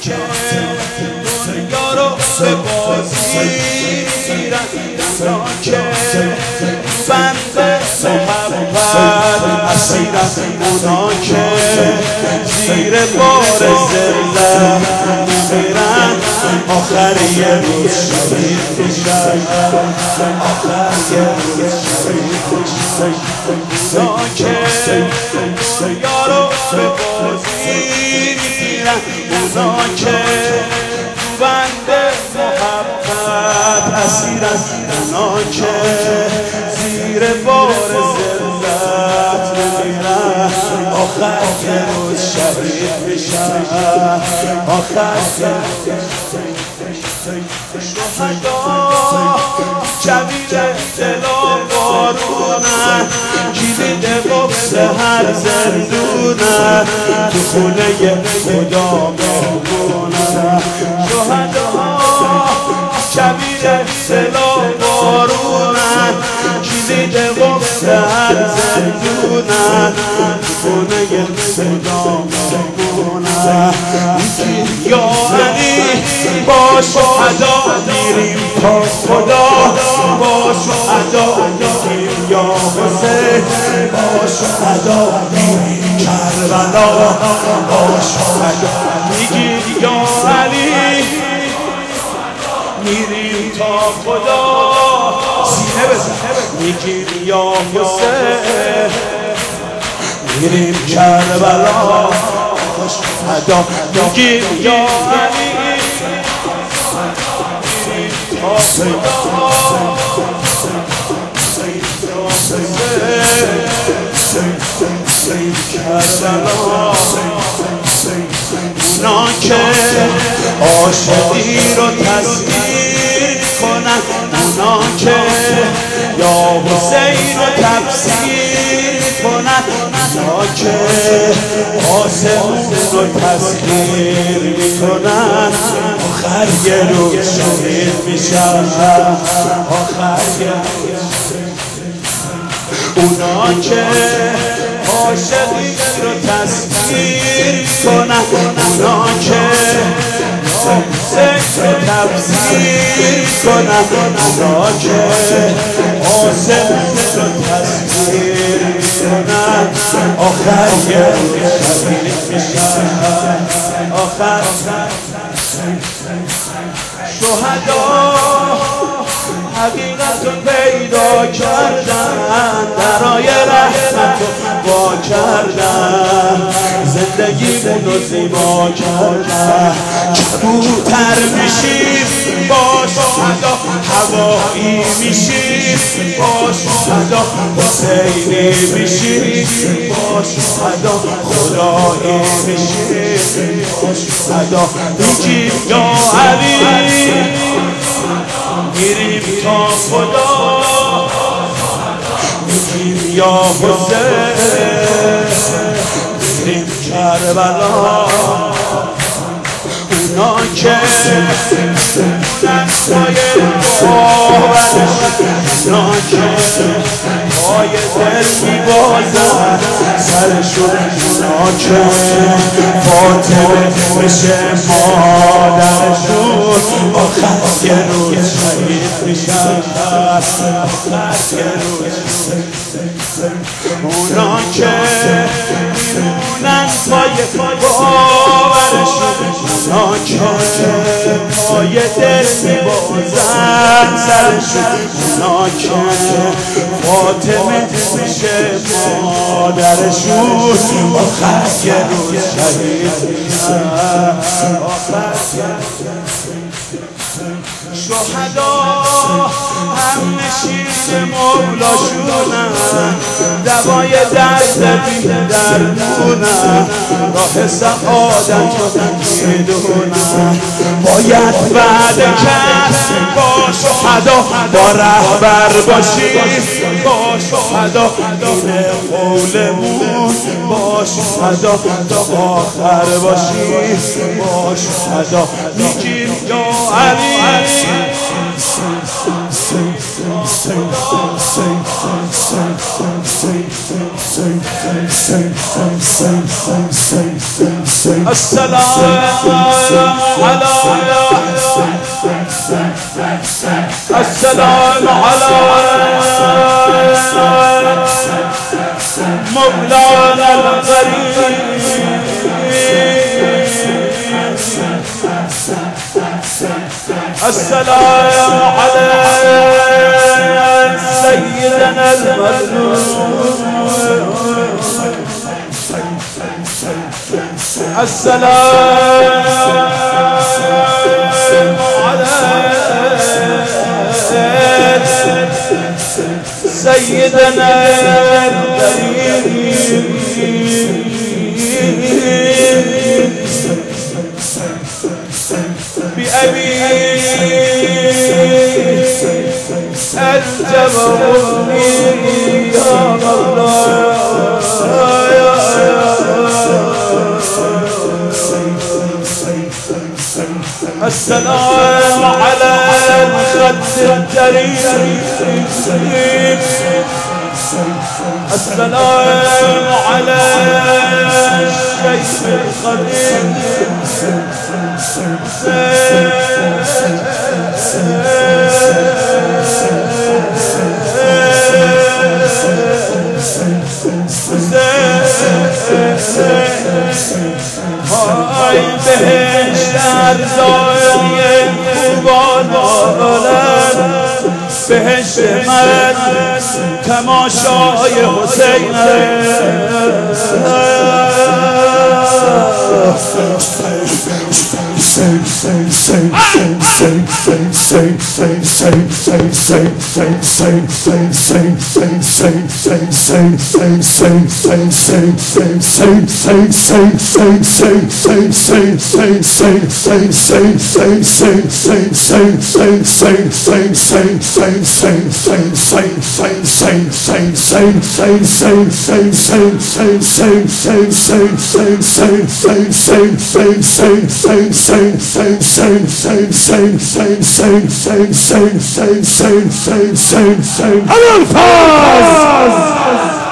که دنیا رو به بازی میرن، اونا که بند محبت اسیرن، اونا که زیر بار ذلت میمیرن، آخر یه روز شهید میشن، آخر یه روز شهید میشن. اونا که دنیا رو به بازی میرن، اونا که بند محبت اسیرن، اونا که زیر بار ذلت میمیرن، آخر یه روز شهید میشن، آخر یه شهدا کویر دل و بارونن، کلید قفل هر زندونن، تو خونه خدا مهمونن. شهدا کویر دل و بارونن، کلید قفل هر زندونن، تو خونه خدا مهمونن. یا علی با شهدا میریم تا خدا، با شهدا میریم یا حسین، با شهدا میریم کربلا، با شهدا میگیم یا علی میریم تا خدا، سینه بزن میگیم یا حسین میریم کربلا، با شهدا میگیم یا علی اونا که عاشقی رو تصویر کنن، اونا که یا حسین رو تفسیر کنن، اونا که آسمون رو تسخیر میکنن، آخر یه روز شهید میشن، آخر یه اونا که عاشقی رو تسخیر کنن، اونا که حسین رو تفسیر کنن، اونا که آسمون رو تسخیر کنن، آخر یه روز شهید میشن، آخر شهدا حقیقت رو پیدا کردن، درای رحمت رو وا کردن، زندگیمون رو زیبا کردن. کبوتر میشیم با شهدا، هوایی میشیم با شهدا، حسینی میشیم با شهدا، خدایی میشیم با شهدا. میگیم یا علی میریم تا خدا، میگیم یا حسین میریم کربلا. اونا که نقصای باورش، اونا که پای دل میبازن سرشون، اونا که فاطمه بشه مادرشون، آخر یه روز شهید میشن، آخر یه روز. اونا که میمونن پای باورشون، اونا که پای دل میبازن سرشون، اونا که فاطمه میشه مادرشون، آخر یه روز شهید میشن، آخر شهدا هم نشین مولاشونن، دوای درد بی درمونن، راه سعادت رو میدونن. باید بعد کرد با شهدا با رهبر باشیم، با شهدا این قولمون، با شهدا تا آخر باشیم، با شهدا میگیم یا علی السلام السلام على مولانا الغريب السلام على سيدنا المظلوم السلام على سيدنا الكريم بأبي الجبرني يا مولاي السلام على الخد الجريم السلام على الشيخ القديم های بهشت ارزای خوبان عالم بهشت من تماشای حسین الفاظ